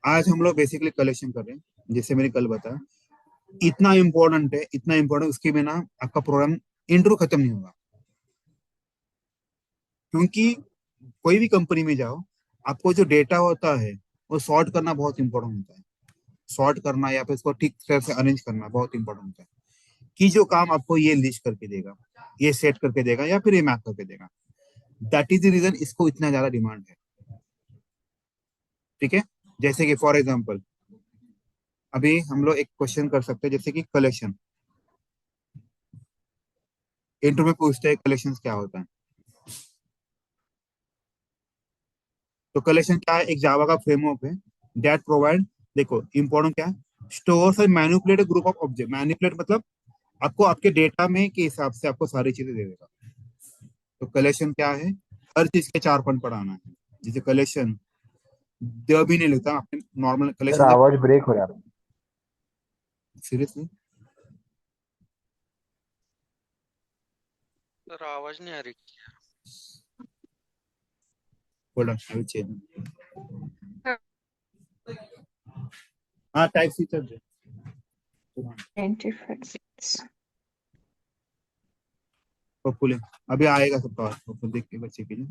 आज हम लोग बेसिकली कलेक्शन कर रहे हैं, जैसे मैंने कल बताया। इतना इंपॉर्टेंट है, इतना इंपॉर्टेंट, उसके बिना आपका प्रोग्राम इंट्रो खत्म नहीं होगा। क्योंकि कोई भी कंपनी में जाओ, आपको जो डेटा होता है वो सॉर्ट करना बहुत इंपॉर्टेंट होता है। सॉर्ट करना या फिर इसको ठीक तरह से अरेंज करना बहुत इंपॉर्टेंट होता है। कि जो काम आपको ये लिस्ट करके देगा, ये सेट करके देगा या फिर ये मैप करके देगा, दैट इज द रीजन इसको इतना ज्यादा डिमांड है। ठीक है। जैसे कि फॉर एग्जाम्पल अभी हम लोग एक क्वेश्चन कर सकते हैं, जैसे कि कलेक्शन। इंटरव्यू में पूछते हैं कलेक्शन क्या होता है। तो कलेक्शन क्या है? एक जावा का फ्रेमवर्क है दैट प्रोवाइड, देखो इंपॉर्टेंट क्या है, stores and manipulate group of object. Manipulate मतलब आपको आपके डेटा में के हिसाब से आपको सारी चीजें दे देगा। तो कलेक्शन क्या है? हर चीज के चार पॉइंट पढ़ाना है। जैसे कलेक्शन द भी नहीं लिखता आपने, नॉर्मल सर कलेक्शन से। आवाज ब्रेक हो रहा है। सीरियसली सर आवाज नहीं आ रही। Hold on, I will change. हाँ टाइप सी चल रहा है। 25 होपफुली अभी आएगा सबका, होपफुली देख के बच्चे के लिए।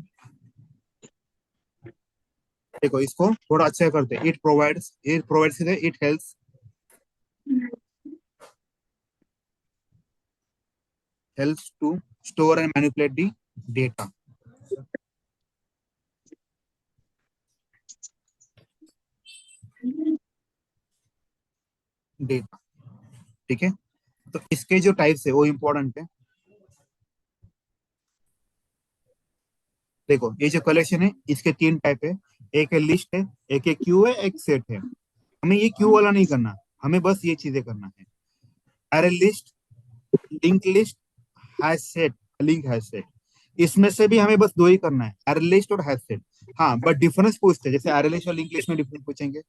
देखो इसको थोड़ा अच्छा करते हैं। It provides it helps to store and manipulate the data. Data, ठीक है। तो इसके जो टाइप्स है वो इंपॉर्टेंट है। देखो ये जो कलेक्शन है इसके तीन टाइप है। एक है लिस्ट है, एक है क्यू है, एक सेट है। हमें ये क्यू वाला नहीं करना, हमें बस ये चीजें करना है। अरे list, link list, hash set, link hash set. इसमें से भी हमें बस दो ही करना है, अरे लिस्ट और हैश सेट। हाँ बट डिफरेंस पूछते हैं, जैसे अरे लिस्ट और लिंक लिस्ट में डिफरेंस पूछेंगे,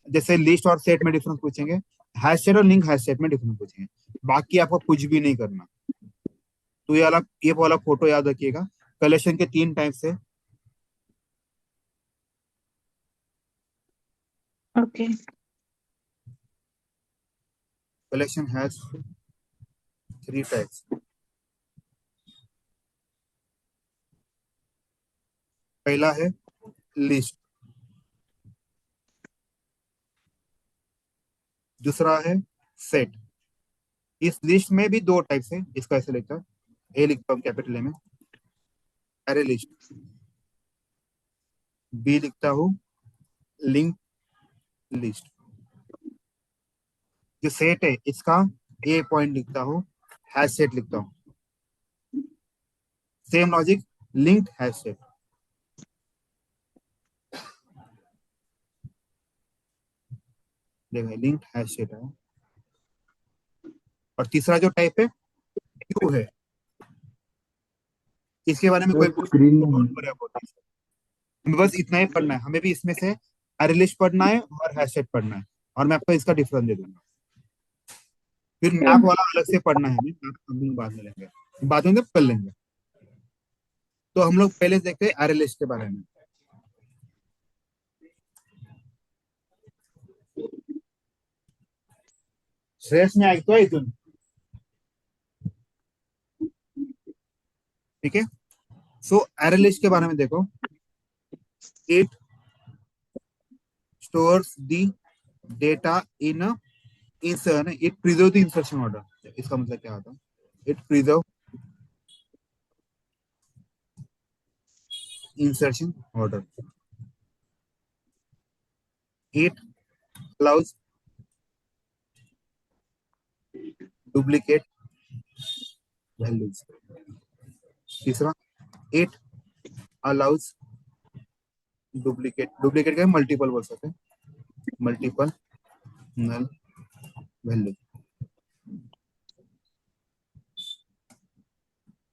जैसे लिस्ट और सेट में डिफरेंस पूछेंगे, हैश सेट और लिंक हैश सेट में डिफरेंस पूछेंगे। बाकी आपको कुछ भी नहीं करना। तो ये वाला फोटो याद रखिएगा। कलेक्शन के तीन टाइप्स है। Okay. Collection has three types. पहला है लिस्ट, दूसरा है सेट। इस लिस्ट में भी दो टाइप्स है, इसका ऐसे लिखता है, ए लिखता हूँ कैपिटल ए में, अरे लिस्ट। बी लिखता हूँ लिंक लिस्ट। जो सेट है इसका ए पॉइंट लिखता हूँ, हैश सेट लिखता हूँ। Same logic, linked hash set. देखो लिंक्ड हैश सेट है। और तीसरा जो टाइप है क्यू है। इसके बारे में कोई सर पूछ स्क्रीन तो में डोंट वरी अबाउट दिस। हमें बस इतना ही पढ़ना है, हमें भी इसमें से अरे लिस्ट पढ़ना है और हैश सेट पढ़ना है। और मैं आपको इसका डिफरेंस दे दूंगा। फिर मैप वाला अलग से पढ़ना है, हमें मैप हम लोग बाद में लेंगे, बाद में जब कर लेंगे। तो हम लोग पहले देखते हैं अरे लिस्ट के बारे में। श्रेयस में ऐकतो आहे इथून? ठीक है। सो अरे लिस्ट के बारे में देखो। It stores the data in insert, it preserve the insertion order. इसका मतलब क्या होता है? It preserve insertion order. It allows duplicate values. तीसरा, इट अलाउज डुप्लीकेट का मल्टीपल बोल सकते हैं, मल्टीपल नल वैल्यू।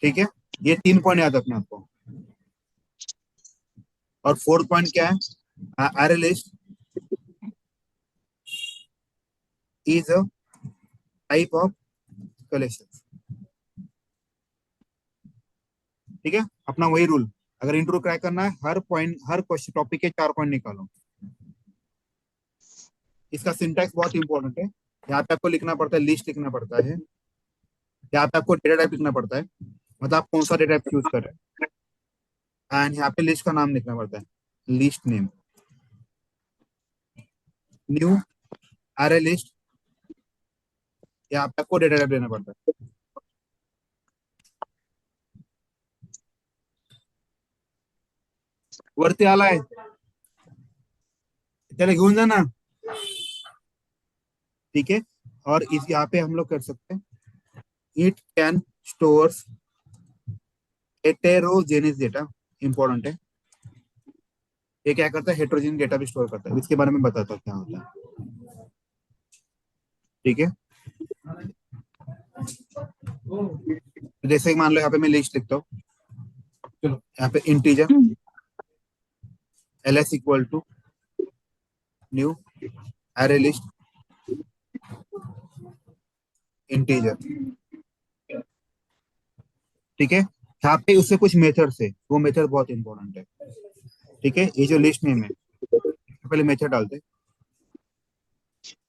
ठीक है। ये तीन पॉइंट याद रखना आपको। और फोर्थ पॉइंट क्या है? अरे list is a type of collection. ठीक है। अपना वही रूल, अगर इंटरव्यू क्रैक करना है, हर पॉइंट, हर क्वेश्चन टॉपिक के चार पॉइंट निकालो। इसका सिंटैक्स बहुत इंपॉर्टेंट है। यहाँ पे आपको लिखना पड़ता है, लिस्ट लिखना पड़ता है। यहाँ पे आपको डेटा टाइप लिखना पड़ता है, मतलब आप कौन सा डेटा टाइप यूज कर रहे हैं। एंड यहाँ पे लिस्ट का नाम लिखना पड़ता है, लिस्ट नेम। न्यू अरे लिस्ट, यहाँ पे आपको डेटा टाइप देना पड़ता है। वरती आलाय त्याला घेऊन जा ना, ठीक है। और इस यहाँ पे हम लोग कर सकते हैं, it can stores heterogeneous data, important है। ये क्या करता है, हेटेरोजेनियस डेटा भी स्टोर करता है। इसके बारे में बताता हूँ क्या होता है, ठीक है। जैसे मान लो यहाँ पे मैं लिस्ट लिखता हूँ, चलो यहाँ पे integer ls equal to new अरे लिस्ट इंटीजर, ठीक है। यहाँ पे उससे कुछ मेथड है, वो मेथड बहुत इंपॉर्टेंट है, ठीक है। ये जो लिस्ट नेम है, पहले मेथड डालते हैं,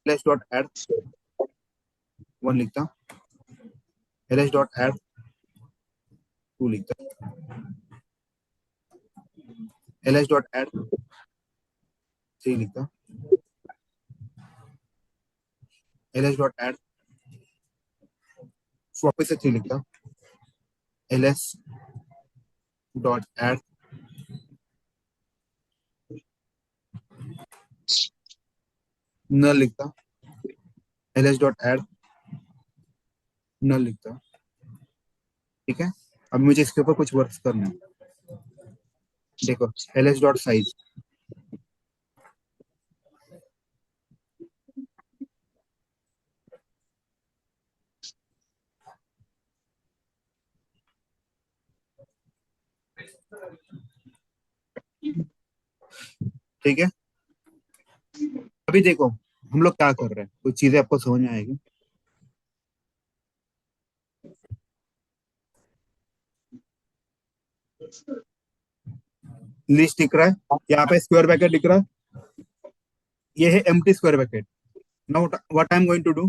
ls डॉट एड वन लिखता हूँ, ls डॉट एड टू लिखता हूँ, ls डॉट एड थ्री लिखता हूँ, ls डॉट एड वापस से थ्री लिखता हूँ, ls डॉट एड नल लिखता हूँ, ls डॉट एड नल लिखता हूँ, ठीक है। अब मुझे इसके ऊपर कुछ वर्क करना है। देखो ls डॉट साइज, ठीक है। अभी देखो हम लोग क्या कर रहे हैं, कुछ चीजें आपको समझ में आएगी। लिस्ट दिख रहा है, यहाँ पे स्क्वायर ब्रैकेट दिख रहा है, ये है empty square bracket. Now what I am going to do,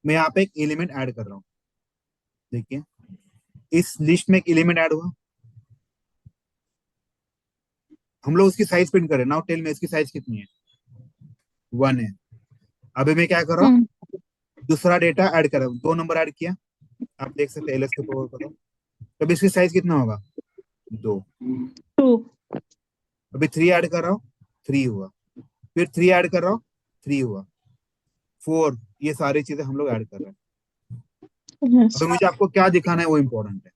मैं यहाँ पे एक एलिमेंट ऐड कर रहा हूँ। देखिए इस लिस्ट में एक एलिमेंट ऐड हुआ, हम लोग उसकी साइज प्रिंट करें। नाउ टेल में इसकी साइज कितनी है, वन है। अभी मैं क्या कर रहा हूँ, दूसरा डेटा ऐड कर रहा हूँ, दो नंबर ऐड किया, आप देख सकते हैं एलएस के पावर करो, तब इसकी साइज कितना होगा, दो। टू। अभी थ्री ऐड कर रहा हूँ, थ्री हुआ, फिर थ्री ऐड कर रहा हूँ, थ्री हुआ, फोर। ये सारी चीजें हम लोग ऐड कर रहे हैं। यस। अभी मुझे आपको क्या दिखाना है वो इम्पोर्टेंट है।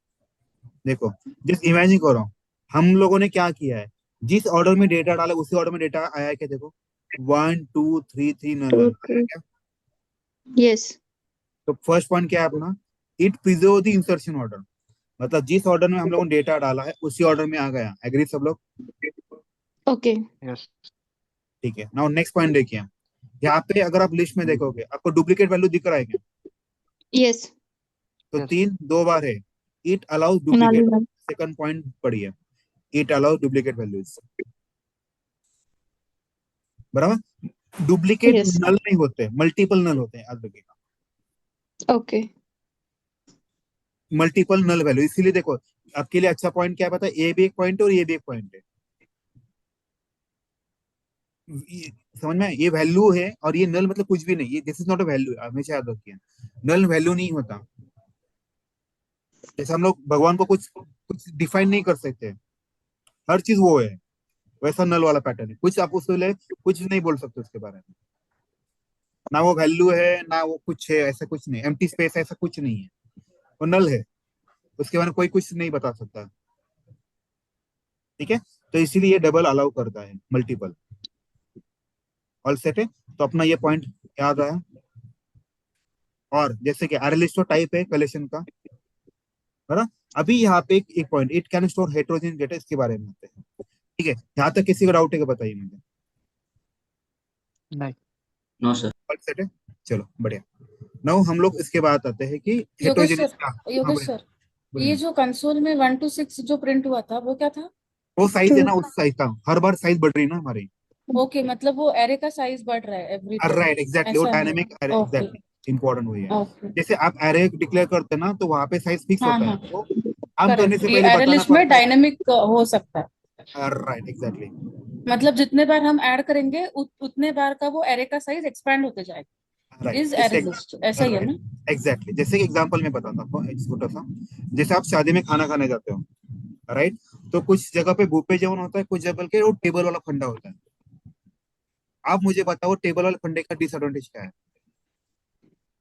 देखो जिस इमेजिन करो, हम लोगों ने क्या किया है, जिस ऑर्डर में डेटा डाला उसी ऑर्डर में डेटा आया है क्या, देखो one two three three none two one आया टू। क्या। यस। तो फर्स्ट पॉइंट क्या है अपना, it preserve the insertion order, मतलब जिस ऑर्डर में हम लोगों ने डेटा डाला है उसी ऑर्डर में आ गया। एग्री सब लोग, ओके। यस। ठीक है। नाउ नेक्स्ट पॉइंट देखिए, यहाँ पे अगर आप लिस्ट में देखोगे आपको डुप्लीकेट वैल्यू दिख रहा है क्या, यस। तो यस। तीन दो बार है, इट अलाउज नाली डुप्लीकेट। में। सेकंड पॉइंट पढ़िए, इट अलाउज डुप्लीकेट वैल्यूज, बराबर। Duplicate yes. नल नहीं होते, मल्टीपल नल होते हैं, याद रखिएगा, ओके। Multiple null value. इसीलिए देखो आपके लिए अच्छा पॉइंट क्या पता है, ये भी एक पॉइंट है और ये भी एक पॉइंट है। समझ में, ये वैल्यू है और ये नल मतलब कुछ भी नहीं, ये this is not a value, हमेशा याद रखिए। नल वैल्यू नहीं होता, जैसे हम लोग भगवान को कुछ कुछ डिफाइन नहीं कर सकते, हर चीज वो है, वैसा नल वाला पैटर्न है। कुछ आप उसके लिए कुछ नहीं बोल सकते उसके बारे में, ना वो वैल्यू है ना वो कुछ है, ऐसा कुछ नहीं, एम्प्टी स्पेस ऐसा कुछ नहीं है, वो नल है, उसके बारे में कोई कुछ नहीं बता सकता, ठीक है। तो इसीलिए ये डबल अलाउ करता है, मल्टीपल। ऑल सेट है, तो अपना ये पॉइंट याद आया। और जैसे कि आरएलएस टाइप है कलेक्शन का, है ना। अभी यहाँ पे एक point, it can store heterogeneous data, इसके बारे में आते हैं, ठीक है। यहाँ तक किसी का डाउट है क्या, बताइए मुझे। नहीं। No sir. ऑल सेट है, चलो बढ़िया। नाउ हम लोग इसके बाद आते हैं कि योगेश हेट्रोजेनियस सर, क्या। हाँ योगेश बोलिए सर, ये बोलिए। जो कंसोल में 1 to 6 जो प्रिंट हुआ था वो क्या था? वो साइज है टू। ना, उस साइज का, हर बार साइज बढ़ रही है ना हमारी, ओके, मतलब वो एरे का साइज बढ़ रहा है एवरी टाइम, राइट, एग्जैक्टली, वो ऐसा है? Dynamic array, okay. Exactly, important वही है। ओके। जैसे आप एरे डिक्लेयर करते हैं ना, तो वहां पे साइज फिक्स हाँ होता है, हाँ, तो काम करने करेक्ट। से ये पहले एरे बताना लिस्ट में पड़ता है। डायनेमिक हो सकता है, राइट, एग्जैक्टली, मतलब जितने बार हम ऐड करेंगे उतने बार का वो एरे का साइज एक्सपैंड होते जाएगा, राइट, इज जैसे, एरे लिस्ट, ऐसा ही है राइट, ना? एग्जैक्टली, जैसे एग्जांपल में बताता हूँ एक छोटा सा। जैसे आप शादी में खाना खाने जाते हो, राइट, तो कुछ जगह पे बुफे जेवन होता है, कुछ जगह के वो टेबल वाला फंडा होता है। आप मुझे बताओ टेबल वाले फंडे का डिसएडवांटेज क्या है?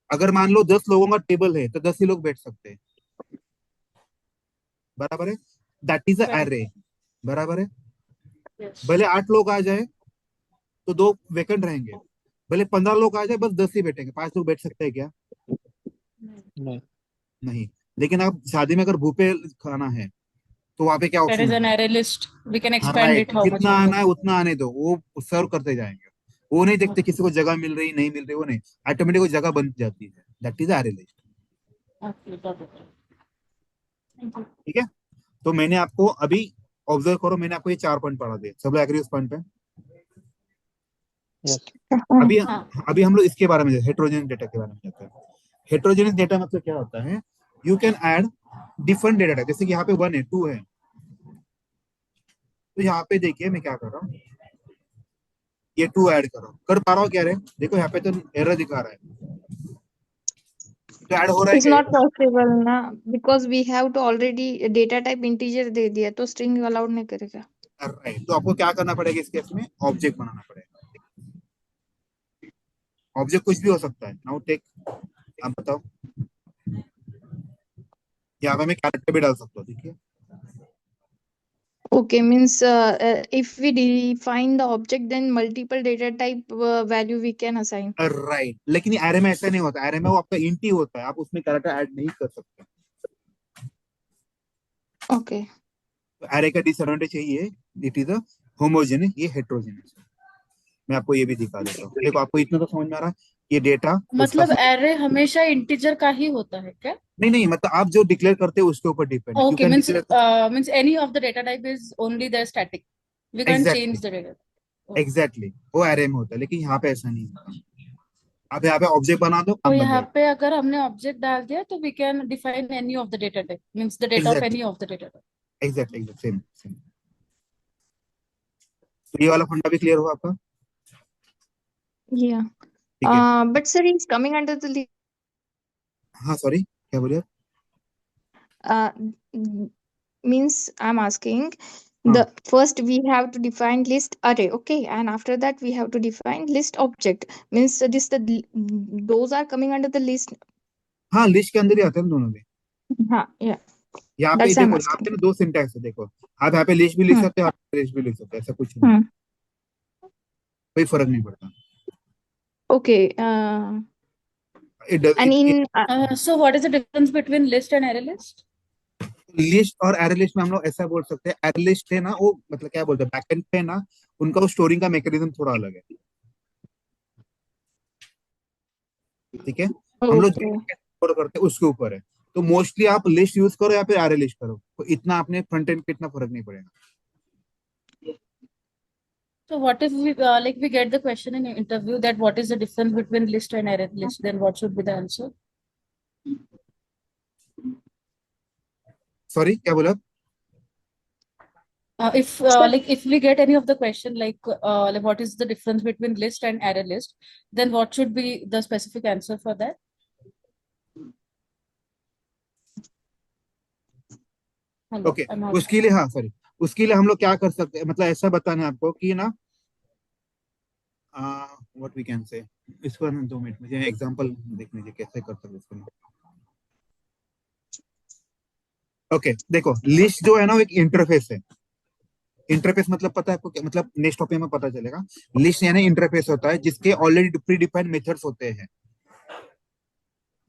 अगर मान लो 10 लोगों का टेबल है, तो 10 ही लोग बैठ सकते हैं, बराबर है? That is a correct. Array, बराबर है? यस। भले 8 लोग आ जाए तो 2 वेकेंट रहेंगे, भले 15 लोग आ जाए बस 10 ही बैठेंगे, 5 लोग बैठ सकते हैं क्या? नहीं। नहीं। लेकिन आप शादी में अगर बुफे खाना है, तो वहां पे क्या देयर ऑप्शन इज एन होता है? एरे लिस्ट, वी कैन हाँ, expand right, it how much जितना वी आना वांट। है उतना आने दो, वो सर्व करते जाएंगे। वो नहीं देखते किसी को जगह मिल रही नहीं मिल रही, वो नहीं, ऑटोमेटिक वो जगह बन जाती है। That is our list. Okay, got it. Thank you. ठीक है, तो मैंने आपको अभी, ऑब्जर्व करो, मैंने आपको ये 4 पॉइंट पढ़ा दिए, सब लोग एग्री उस पॉइंट पे? यस। अभी हाँ। अभी हम लोग इसके बारे में, हेट्रोजेनियस डेटा के बारे में जाते हैं। हेट्रोजेनियस डेटा मतलब क्या होता है? You can add different data type, जैसे कि यहाँ पे 1 है, 2 है, तो यहाँ पे देखिए मैं क्या कर रहा हूँ, ये 2 ऐड कर रहा हूँ, कर पा रहा हूँ क्या रे? देखो यहाँ पे तो एरर दिखा रहा है, तो ऐड हो रहा है It's क्या ये? not possible ना, because we have to already data type integer दे दिया, तो string allowed नहीं करेगा। राइट, तो आपको क्या करना पड़ेगा इस केस में? ऑब्जेक्ट बनाना पड़ेगा। ऑब्जेक्ट कुछ भी हो सकता है। नाउ टेक, आप बताओ, यहाँ पे मैं कैरेक्टर भी डाल सकता हूँ, देखिए। Okay, means if we define the object, then multiple data type value we can assign. Right, लेकिन एरे में ऐसा नहीं होता, एरे में वो आपका इंट ही होता है, आप उसमें कैरेक्टर ऐड नहीं कर सकते। Okay. तो एरे का डिसएडवांटेज यही है, इट इज अ होमोजेनियस, ये हेट्रोजेनियस है। मैं आपको ये भी दिखा देता हूँ, देखो आपको इतना तो समझ में आ रहा है, ये डेटा उसका मतलब एरे हमेशा इंटीजर का ही होता है क्या? नहीं नहीं, मतलब आप जो डिक्लेयर करते हो उसके ऊपर डिपेंड है, you Okay, can means declare. means any of the data type is only the static. We can't exactly, change the data. Okay. Exactly, वो एरे में होता है, लेकिन यहाँ पे ऐसा नहीं होता। आप यहाँ पे ऑब्जेक्ट बना दो, तो काम बन यहाँ जाएगा। पे अगर हमने ऑब्जेक्ट डाल दिया तो we can define any of the data type, means the data of exactly, any of the data type. Exactly, same same. तो ये वाला फंडा भी क्लियर हुआ आपका? Yeah. ठीक है। But sir, it's coming under the हाँ, सॉरी, क्या बोलिए? uh, means I'm asking हाँ, the first we have to define list array, okay, and after that we have to define list object. Means this those are coming under the list. हाँ, list के अंदर ही आते हैं दोनों भी। हाँ, yeah, यहाँ पे that's I'm देखो, यहाँ asking. पे ना 2 सिंटैक्स है, देखो, आप यहाँ पे लिस्ट भी लिख Hmm. सकते हो, आप लिस्ट भी लिख सकते हो, ऐसा कुछ नहीं, Hmm. कोई फर्क नहीं पड़ता। Okay. And in So what is the difference between list and array list? List और एरे लिस्ट में हम लोग ऐसा बोल सकते हैं, एरे लिस्ट है ना, वो मतलब क्या बोलते हैं, बैकएंड पे ना, उनका वो स्टोरिंग का मैकेनिज्म थोड़ा अलग है। ठीक है, हम लोग okay. स्टोर करते हैं उसके ऊपर है। तो मोस्टली आप लिस्ट यूज करो या फिर एरे लिस्ट करो, तो इतना अपने फ्रंट एंड पे इतना फर्क नहीं पड़ेगा। So what if we like we get the question in interview that what is the difference between list and array list? Then what should be the answer? Sorry, क्या बोला? If like if we get any of the question like what is the difference between list and array list, then what should be the specific answer for that? Hello, okay, I'm out. उसके लिए, हाँ sorry, उसके लिए हम लोग क्या कर सकते हैं, मतलब ऐसा बताना है आपको कि ना, व्हाट वी कैन से, इसको ना 2 मिनट मुझे एग्जांपल देखने दीजिए कैसे कर सकते हैं इसको ना। ओके, देखो, लिस्ट जो है ना वो एक इंटरफेस है। इंटरफेस मतलब पता है आपको क्या मतलब? नेक्स्ट टॉपिक में पता चलेगा। लिस्ट यानी इंटरफेस होता है जिसके ऑलरेडी प्री डिफाइंड मेथड्स होते हैं।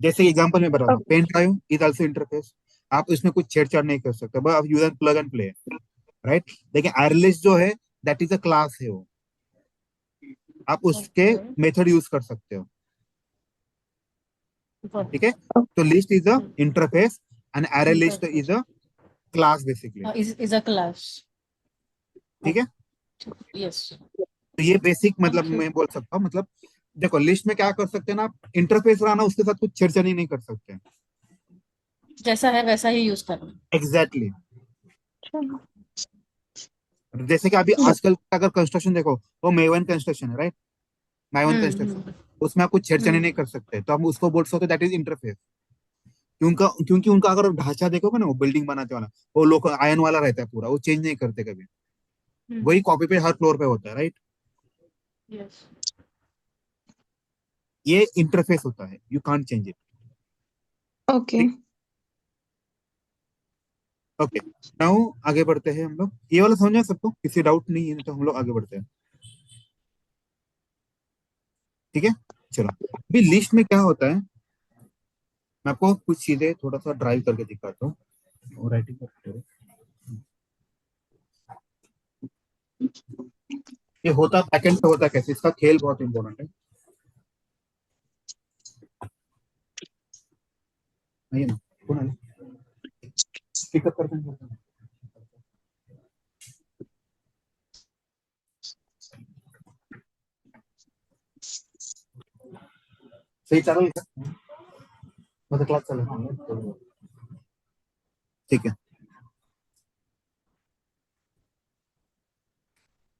जैसे एग्जांपल में बताता हूँ, pen drive is also interface, आप इसमें कुछ छेड़छाड़ नहीं कर सकते, बस आप user plug and play, right. लेकिन एयरलिस्ट जो है, दैट इज अ क्लास है, वो आप उसके Okay. मेथड यूज कर सकते हो। Got ठीक है, तो list is a interface and array list is Interface. A class basically. Is a class. ठीक है, Yes. तो ये बेसिक मतलब Okay. मैं बोल सकता हूँ, मतलब देखो लिस्ट में क्या कर सकते हैं ना आप, इंटरफेस रहना उसके साथ कुछ छेड़छाड़ी नहीं कर सकते। जैसा है वैसा ही यूज करना। एग्जैक्टली चलो। जैसे कि अभी Yeah. आजकल का अगर कंस्ट्रक्शन देखो, वो मेवन कंस्ट्रक्शन है, राइट? मेवन कंस्ट्रक्शन, हम्म। उसमें आप कुछ छेड़छाड़ी नहीं हम्म। कर सकते, तो हम उसको बोल सकते दैट इज इंटरफेस। क्योंकि उनका अगर ढांचा देखोगे ना, वो बिल्डिंग बनाते वाला, वो लोग आयन वाला रहता है पूरा, वो चेंज नहीं करते कभी। वही कॉपी पे हर फ्लोर पे होता है, राइट? यस। ये इंटरफेस होता है, you can't change it. Okay. Okay, now आगे बढ़ते हैं हम लोग। ये वाला समझ में सबको, किसी डाउट नहीं है तो हम लोग आगे बढ़ते हैं, ठीक है? चलो, अभी लिस्ट में क्या होता है, मैं आपको कुछ चीजें थोड़ा सा ड्राइव करके दिखाता हूँ, राइटिंग करते हुए। ये होता बैकएंड पे होता कैसे, इसका खेल बहुत इंपॉर्टेंट है। आइए ना, कौन है? पिकअप करते हैं। सही चल रहा है, मतलब क्लास चल रहा है, ठीक है।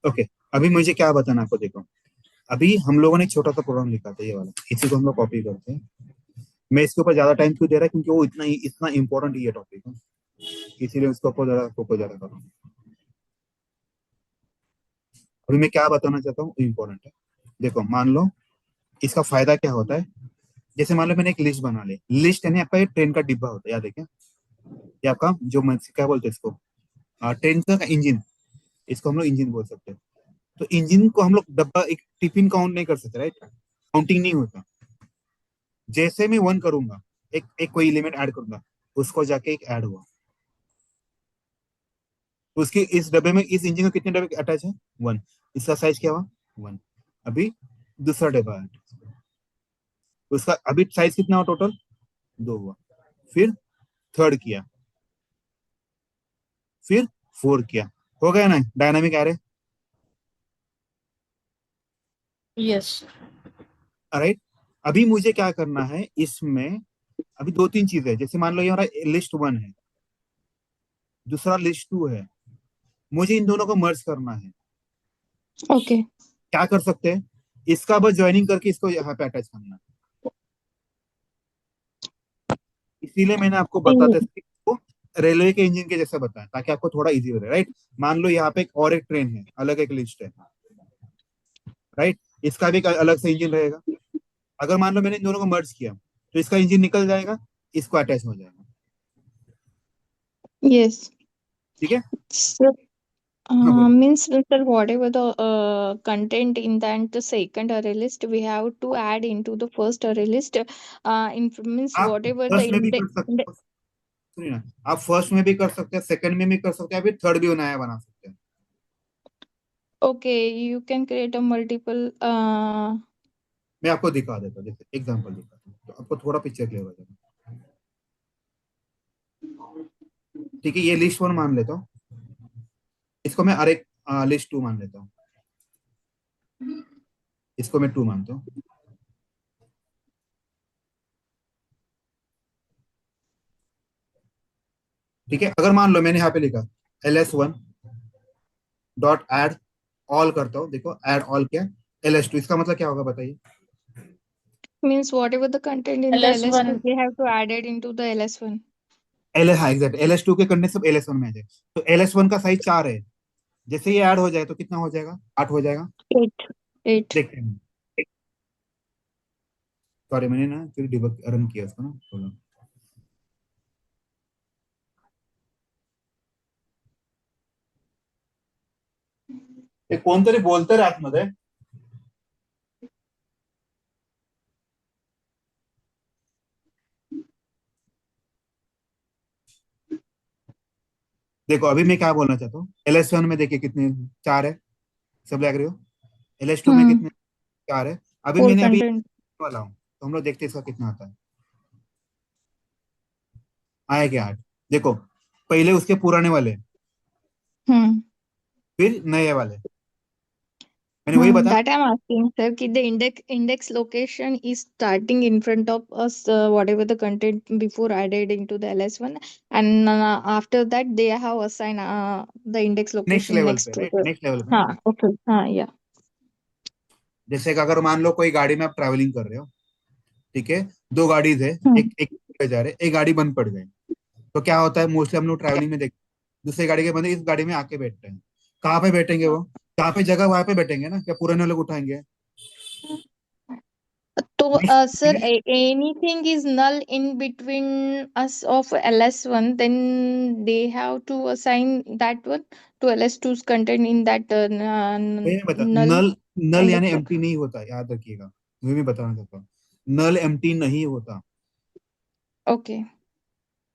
ओके, अभी मुझे क्या बताना आपको, देखो अभी हम लोगों ने एक छोटा सा प्रोग्राम लिखा था, ये वाला, इसी को हम लोग कॉपी करते हैं। मैं इसके ऊपर ज्यादा टाइम क्यों दे रहा है, क्योंकि वो इतना इंपॉर्टेंट ये टॉपिक है, इसीलिए उसके ऊपर ज्यादा फोकस ज्यादा कर रहा हूँ। अभी मैं क्या बताना चाहता हूँ इंपॉर्टेंट है। देखो मान लो, इसका फायदा क्या होता है, जैसे मान लो मैंने एक लिस्ट बना ली, लिस्ट यानी आपका ये ट्रेन का डिब्बा होता है, याद है क्या? ये आपका जो क्या बोलते हैं इसको, ट्रेन का इंजन, इसको हम लोग इंजन बोल सकते हैं। तो इंजन को हम लोग डब्बा एक टिफिन काउंट नहीं कर सकते, राइट? काउंटिंग नहीं होता। जैसे मैं वन करूंगा, एक एक कोई एलिमेंट ऐड करूंगा, उसको जाके एक ऐड हुआ, तो उसकी इस डब्बे में, इस इंजन में कितने डब्बे अटैच है? वन। इसका साइज क्या हुआ? वन। अभी दूसरा डब्बा है, उसका अभी साइज कितना हुआ टोटल? दो हुआ। फिर थर्ड किया, फिर फोर किया, हो गया ना डायनामिक एरे? यस। राइट? अभी मुझे क्या करना है इसमें, अभी दो तीन चीजें हैं। जैसे मान लो ये हमारा लिस्ट वन है, दूसरा लिस्ट टू है, मुझे इन दोनों को मर्ज करना है। Okay. क्या कर सकते हैं, इसका बस ज्वाइनिंग करके इसको यहाँ पे अटैच करना है। इसीलिए मैंने आपको बताते In- थे इसको रेलवे के इंजन के जैसा बताया, ताकि आपको थोड़ा इजी हो रहा है, राइट? मान लो यहाँ पे एक और एक ट्रेन है, अलग एक लिस्ट है, राइट? इसका भी एक अलग से इंजन रहेगा। अगर मान लो मैंने इन दोनों को मर्ज किया, तो इसका इंजन निकल जाएगा, इसको अटैच हो जाएगा, Yes. ठीक है? So, हाँ बोलो। means sir, whatever the content in that the second array list, we have to add into the first array list. Means आप whatever the फर्स्ट में भी कर सकते हो, सुनिए ना, आप फर्स्ट में भी कर सकते हैं, सेकंड में भी कर सकते हैं, फिर थर्ड भी नया बना सकते हैं। okay, you can create a multiple. मैं आपको दिखा देता हूँ, जैसे एग्जांपल दिखाता हूँ, तो आपको थोड़ा पिक्चर क्लियर हो जाएगा। ठीक है, ये लिस्ट वन मान लेता हूँ, इसको मैं अरे लिस्ट टू मान लेता हूँ, इसको मैं टू मानता हूँ। ठीक है, अगर मान लो मैंने यहाँ पे लिखा ls1 डॉट एड ऑल करता हूँ, देखो ऐड ऑल क्या, ls2, इसका मतलब क्या होगा बताइए? Means whatever the content in the LS1। LS2, we have to add it into the LS1. L हाँ एग्जैक्ट, ls2 के करने सब ls1 में आ जाए, तो ls1 का साइज 4 है, जैसे ये ऐड हो जाए तो कितना हो जाएगा? 8 हो जाएगा। Eight. Eight. देखते हैं, सॉरी मैंने ना फिर डिबग रन किया उसको ना थोड़ा। ते कोणतरी बोलतं रे आतमध्ये। देखो अभी मैं क्या बोलना चाहता हूँ, ls1 में देखिए कितने, 4 है, सब लग रहे हो? ls2 में Hmm. कितने? 4 है। अभी Four मैंने अभी content. वाला हूँ, तो हम लोग देखते हैं इसका कितना आता है। आया क्या 8? देखो पहले उसके पुराने वाले, Hmm. फिर नए वाले, मैंने वही बताया। That I'm asking, sir, कि the index location is starting in front of us, whatever the content before added into the LS1, and after that they have assigned the index next location level next पे, to right, the. Next level पे ना। हाँ, okay, हाँ, yeah. जैसे कि अगर मान लो कोई गाड़ी में आप ट्रैवलिंग कर रहे हो, ठीक है, दो गाड़ी थे, एक एक पे जा रहे, एक गाड़ी बंद पड़ गई, तो क्या होता है मोस्टली हम लोग ट्रैवलिंग में देखते हैं, दूसरी गाड़ी के बंदे इस गाड़ी में आके बैठते हैं। कहाँ पे बैठेंगे वो? जहाँ पे जगह वहां पे बैठेंगे ना, क्या पुराने लोग उठाएंगे? So, sir, Basically, anything is null in between us of LS1, then they have to assign that one to LS2's content in that मैं बता, null नल, नल index यानी location. एम्प्टी नहीं होता, याद रखिएगा, मैं भी बताना चाहता हूँ, नल एम्प्टी नहीं होता, Okay,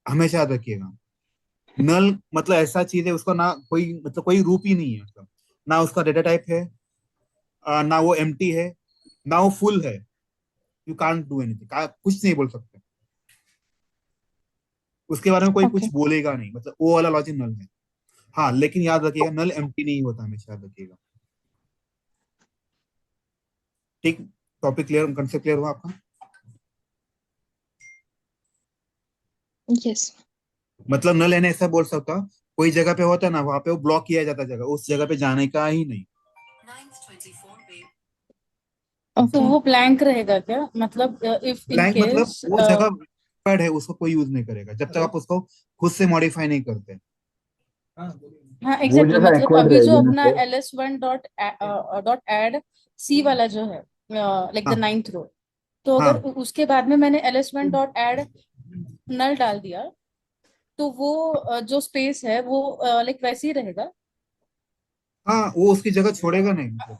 हमेशा याद रखिएगा। नल मतलब ऐसा चीज है, उसका ना कोई मतलब कोई रूप ही नहीं है, मतलब ना उसका डेटा टाइप है, ना वो एम्प्टी है, ना वो फुल है। यू कांट डू एनीथिंग, कुछ नहीं बोल सकते उसके बारे में, कोई okay. कुछ बोलेगा नहीं, मतलब वो वाला लॉजिक नल है। हाँ, लेकिन याद रखिएगा नल एम्प्टी नहीं होता, हमेशा याद रखिएगा। ठीक, टॉपिक क्लियर, कंसेप्ट क्लियर हुआ आपका? Yes. मतलब नल यानी ऐसा बोल सकता, कोई जगह पे होता है ना, वहां पे वो ब्लॉक किया जाता है जगह, उस जगह पे जाने का ही नहीं। तो Okay. वो ब्लैंक रहेगा क्या, मतलब इफ इन ब्लैंक मतलब केस? वो जगह पैड है, उसको कोई यूज नहीं करेगा जब तक आप उसको खुद से मॉडिफाई नहीं करते। हाँ वो एग्जैक्टली, जैसा मतलब एक्वर्ड अभी जो रहेगी ना अपना फिर। LS1 डॉट एड सी वाला जो है, लाइक द हाँ 9th रो, तो अगर हाँ उसके बाद में मैंने LS1 डॉट एड नल डाल दिया, तो वो जो स्पेस है वो लाइक वैसे ही रहेगा। हाँ, वो उसकी जगह छोड़ेगा नहीं, मतलब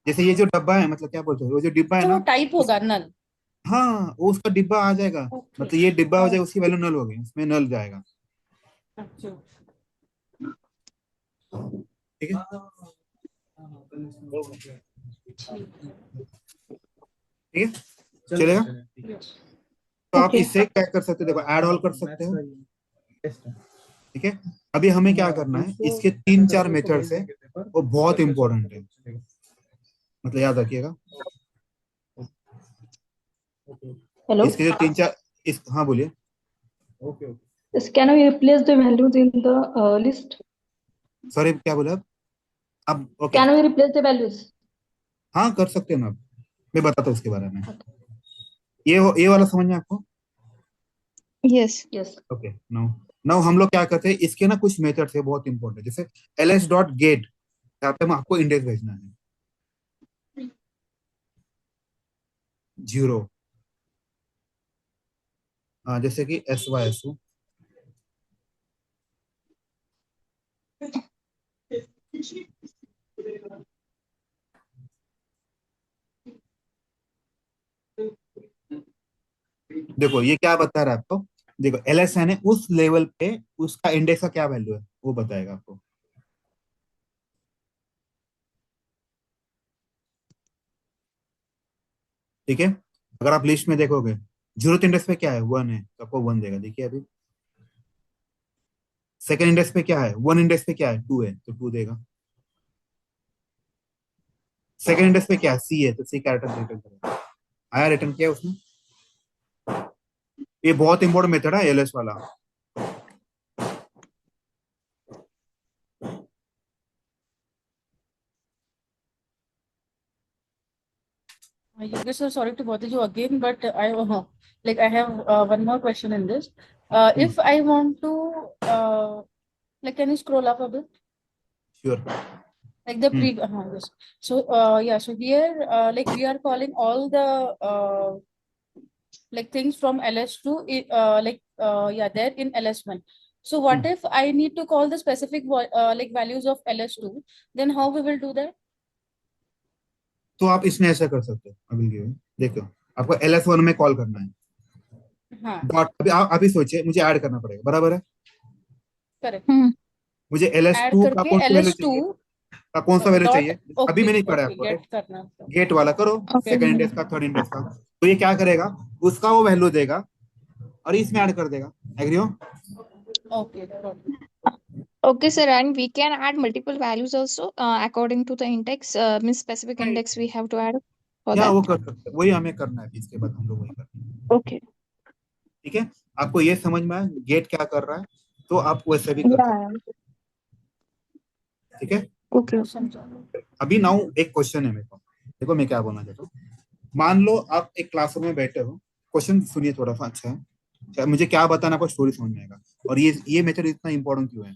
जैसे ये जो डब्बा है, मतलब क्या बोलते हैं, वो जो डिब्बा है अच्छा, वो ना, टाइप उस, होगा नल। हाँ वो उसका डिब्बा आ जाएगा, ओके। मतलब ये डिब्बा हो जाएगा, उसकी वैल्यू नल हो गई, उसमें नल जाएगा। अच्छा। ठीक है, ठीक है, चलेगा। तो आप Okay. इससे क्या कर सकते हो, देखो ऐड ऑल कर सकते हो, ठीक है। अभी हमें क्या करना है, इसके तीन चार मेथड्स है, वो बहुत इंपॉर्टेंट है, मतलब याद रखिएगा। Hello. इसके जो तीन चार, इस, हाँ बोलिए। Yes, can we replace the values in the list? Sorry, क्या बोले आप? अब okay, Can we replace the values? हाँ कर सकते हैं ना, मैं बताता हूँ उसके बारे में। Okay. ये वाला समझ में आपको? Yes. Yes. Okay, now now हम लोग क्या करते हैं, इसके ना कुछ मेथड्स है बहुत इंपॉर्टेंट, जैसे ls डॉट गेट, यहाँ पे हम आपको इंडेक्स भेजना है 0, जैसे कि SYSU, देखो ये क्या बता रहा है आपको, देखो LSN है, उस लेवल पे उसका इंडेक्स का क्या वैल्यू है वो बताएगा आपको। ठीक है, अगर आप लिस्ट में देखोगे, जीरोथ इंडेक्स पे क्या है, 1 है, तो आपको 1 देगा, देखिए अभी। सेकंड इंडेक्स पे क्या है, 1 इंडेक्स पे क्या है, 2 है, तो 2 देगा। सेकंड इंडेक्स पे क्या है, C है, तो C कैरेक्टर रिटर्न करेगा। आया रिटर्न किया उसने? ये बहुत इंपॉर्टेंट मेथड है एलएस वाला। Yogesh sir, sorry to bother you again, but I have one more question in this. If I want to can you scroll up a bit? Sure. Like the yes. So yeah, so here we are calling all the things from LS2 there in LS1. So what if I need to call the specific values of LS2, then how we will do that? तो आप इसमें ऐसा कर सकते हो, अभी देखो आपको LS1 में कॉल करना है, हाँ डॉट, अभी आप अभी सोचिए, मुझे ऐड करना पड़ेगा, बराबर है? करेक्ट। मुझे ऐड LS2 का करके कौन सा वैल्यू LS2 चाहिए, का कौन सा वैल्यू डॉट, चाहिए, अभी ओके मैंने पढ़ा ओके आपको, गेट करना। गेट वाला करो, Okay. सेकंड इंडेक्स का, थर्ड इंडेक्स का, तो ये क्या करेगा, उसका वो वैल्यू देगा और इसमें ऐड कर देगा। एग्री हो? Okay Okay, sir, and we can add multiple values also according to the index, means specific index we have to add for या वो that. कर सकते हैं, वही हमें करना है, इसके बाद हम लोग वही करना है। Okay. ठीक है, आपको ये समझ में आया गेट क्या कर रहा है, तो आप वैसे भी कर सकते Yeah. हैं। ठीक है, Okay. समझा। अभी नाउ एक क्वेश्चन है मेरे को, देखो मैं क्या बोलना चाहता हूँ। मान लो आप एक क्लासरूम में बैठे हो, क्वेश्चन सुनिए थोड़ा सा अच्छा है, मुझे क्या बताना आपको स्टोरी समझ में आएगा, और ये मेथड इतना इंपॉर्टेंट क्यों है।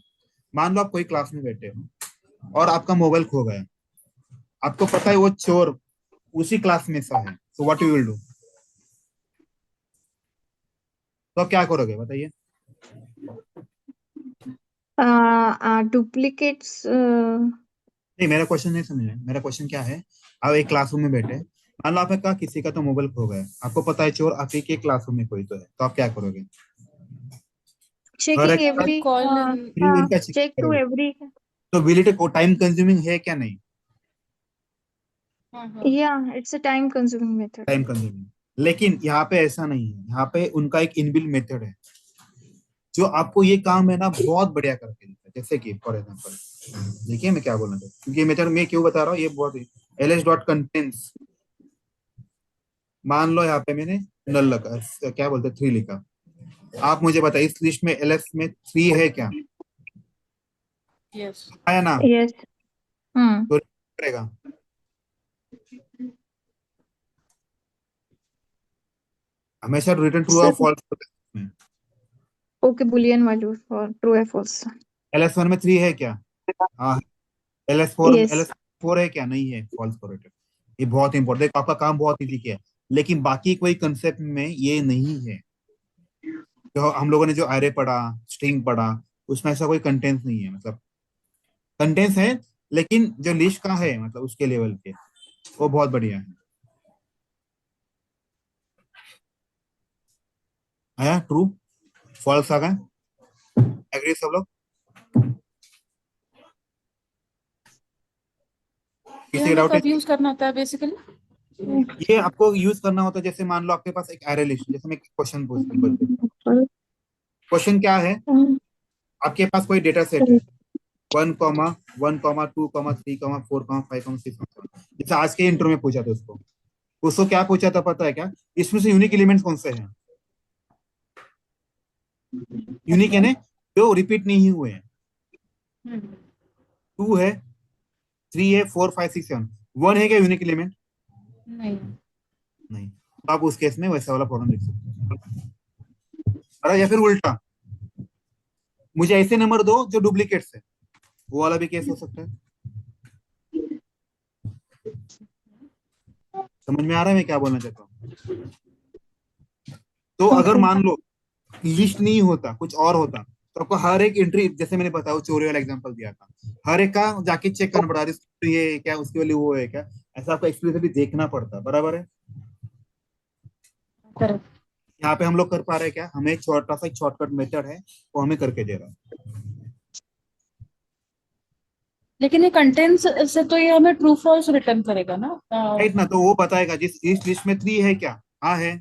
मान लो आप कोई क्लास में बैठे हो और आपका मोबाइल खो गया, आपको पता है वो चोर उसी क्लास में सा है, तो व्हाट यू विल डू, तो आप क्या करोगे बताइए। Duplicates. नहीं, मेरा क्वेश्चन नहीं समझ में, मेरा क्वेश्चन क्या है, आप एक क्लासरूम में बैठे, मान लो आपने कहा किसी का तो मोबाइल खो गया, आपको पता है चोर आप ही के क्लासरूम में कोई तो है, तो आप क्या करोगे। हर Checking एक का I every. call in, इनका चेक Check to करोगे, every. तो विल इट टाइम कंज्यूमिंग है क्या, नहीं Yeah, it's a time consuming method. Time consuming, लेकिन यहाँ पे ऐसा नहीं है, यहाँ पे उनका एक इनबिल्ट मेथड है जो आपको ये काम है ना बहुत बढ़िया करके देता है। जैसे कि फॉर एग्जाम्पल देखिए मैं क्या बोलना चाहता हूँ, क्योंकि ये मेथड मैं क्यों बता रहा हूँ, ये बहुत ls डॉट कंटेंट्स, मान लो यहाँ पे मैंने नल लगा, क्या बोलते हैं 3 लिखा, आप मुझे बताइए इस लिस्ट में ls में 3 है क्या, yes, है ना, Yes. Hmm. तो करेगा, हमेशा रिटर्न ट्रू और Sir. False. Okay, Boolean value for true or false. ls1 में 3 है क्या, हाँ, Yes. ls4 है क्या, नहीं है, फॉल्स पॉजिटिव। ये बहुत इंपॉर्टेंट, देखो आपका काम बहुत इजी किया है, लेकिन बाकी कोई कंसेप्ट में ये नहीं है। जो हम लोगों ने जो एरे पढ़ा, स्ट्रिंग पढ़ा, उसमें ऐसा कोई कंटेंट्स नहीं है, मतलब कंटेंट्स है, लेकिन जो लिस्ट का है मतलब उसके लेवल के, वो बहुत बढ़िया है। आया ट्रू फॉल्स आ गया, एग्री सब लोग, ये किसी हमें डाउट है। कब यूज करना होता है बेसिकली? ये आपको यूज करना होता है, जैसे मान लो आपके पास एक एरे लिस्ट, जैसे मैं क्वेश्चन पूछता हूँ, क्वेश्चन क्या है, आपके पास कोई डेटा सेट है 1,1,2,3,4,5,6, जैसे आज के इंट्रो में पूछा था उसको, उसको क्या पूछा था पता है क्या, इसमें से यूनिक एलिमेंट्स कौन से हैं, यूनिक है ना, जो रिपीट नहीं हुए हैं, 2 है, 3 है, 4, 5, 6, 7, 1 है क्या यूनिक एलिमेंट, नहीं। नहीं, तो आप उस केस में वैसा वाला प्रॉब्लम लिख सकते हैं। अरे या फिर उल्टा, मुझे ऐसे नंबर दो जो डुप्लीकेट्स है, वो वाला भी केस हो सकता है। समझ में आ रहा है मैं क्या बोलना चाहता हूँ। तो अगर Okay. मान लो लिस्ट नहीं होता, कुछ और होता, तो आपको हर एक एंट्री, जैसे मैंने बताया चोरी वाला एग्जांपल दिया था, हर एक का जाके चेक करना पड़ा, अरे ये है क्या, उसके वैल्यू वो है क्या, ऐसा आपको एक्सप्लिसिटली देखना पड़ता, बराबर है। करेक्ट। यहाँ पे हम लोग कर पा रहे हैं क्या, हमें छोटा सा एक शॉर्टकट मेथड है, वो हमें करके दे रहा है। लेकिन ये कंटेंट्स से तो ये हमें ट्रू फॉल्स रिटर्न करेगा ना? राइट ना, तो वो बताएगा जिस इस लिस्ट में 3 है क्या, हाँ है,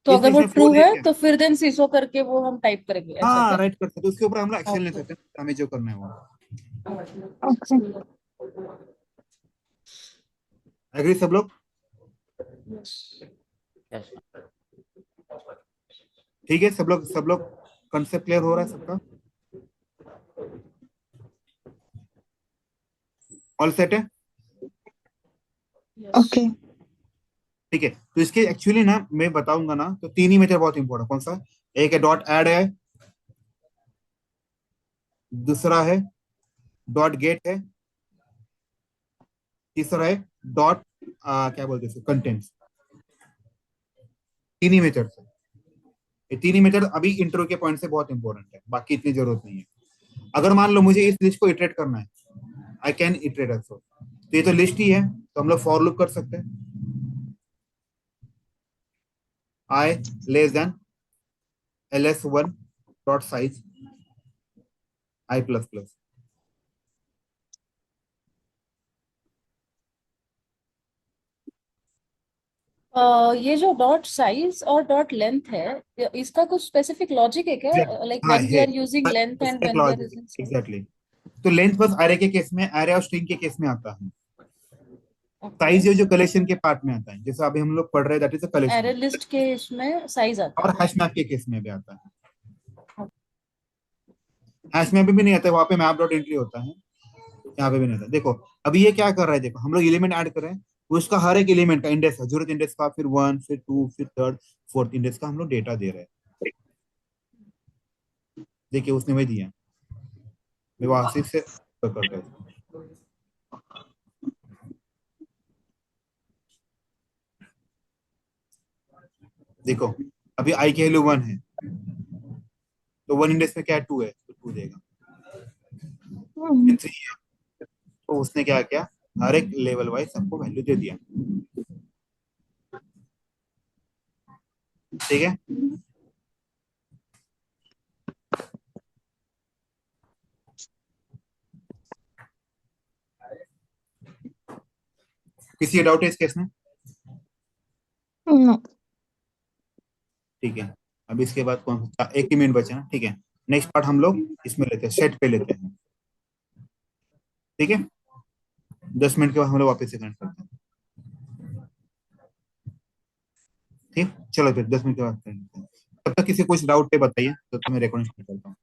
तो इस अगर लिस्ट वो में ट्रू 4 है है क्या, तो फिर देन सीसो करके वो हम टाइप करेंगे, ऐसा हाँ क्या? राइट कर सकते, उसके ऊपर हम लोग एक्शन ले ओके। सकते हैं, हमें जो करना है वो। Okay. एग्री सब लोग, ठीक है, सब लोग कंसेप्ट क्लियर हो रहा है सबका, ऑल सेट है, Okay. ठीक है। तो इसके एक्चुअली ना मैं बताऊंगा ना, तो 3 ही मेथड बहुत इंपॉर्टेंट, कौन सा, एक है डॉट ऐड है, दूसरा है डॉट गेट है, तीसरा है डॉट क्या बोलते हैं कंटेंट्स, 3 ही मेथड है। ये 3 ही मेथड अभी इंट्रो के पॉइंट से बहुत इंपॉर्टेंट है, बाकी इतनी जरूरत नहीं है। अगर मान लो मुझे इस लिस्ट को इटरेट करना है, आई कैन इटरेट ऑल्सो, तो ये तो लिस्ट ही है, तो हम लोग फॉर लूप कर सकते हैं, I less than ls1 dot size I plus plus, ये जो डॉट साइज और डॉट लेंथ है, इसका कुछ स्पेसिफिक लॉजिक है क्या? लाइक हाँ व्हेन वी है, are using length and when we are using size? Exactly. तो लेंथ बस अरे के केस में, अरे और स्ट्रिंग के केस में आता है। ओके। साइज जो कलेक्शन के पार्ट में आता है, जैसे अभी हम लोग पढ़ रहे हैं, that is a array collection. List के इसमें साइज आता और है। हैश मैप के केस में भी आता है। हैश मैप भी नहीं आता है, वहां पे मैप डॉट एंट्री होता है, यहाँ पे भी नहीं आता। देखो अभी ये क्या कर रहा है, देखो हम लोग एलिमेंट ऐड कर रहे हैं, उसका हर एक एलिमेंट का इंडेक्स है, जरूरत इंडेक्स का, फिर 1, फिर 2, फिर थर्ड, फोर्थ इंडेक्स का हम लोग डेटा दे रहे हैं। देखिए उसने वही दिया, मैं वासिफ से करता हूँ। देखो अभी आई की वैल्यू 1 है, तो 1 इंडेक्स में क्या है, 2 है, तो 2 देगा। हम्म, 3 है, तो उसने क्या किया, हर एक लेवल वाइज सबको वैल्यू दे दिया। ठीक है, किसी डाउट है इस केस में? no. ठीक है, अब इसके बाद कौन सा, एक ही मिनट बचा ना, ठीक है। नेक्स्ट पार्ट हम लोग इसमें लेते हैं, सेट पे लेते हैं। ठीक है, 10 मिनट के बाद हम लोग वापस से कनेक्ट करते हैं। ठीक, चलो फिर 10 मिनट के बाद करते हैं। तब तक किसी कुछ डाउट है बताइए, तो मैं रिकॉर्डिंग करता हूँ।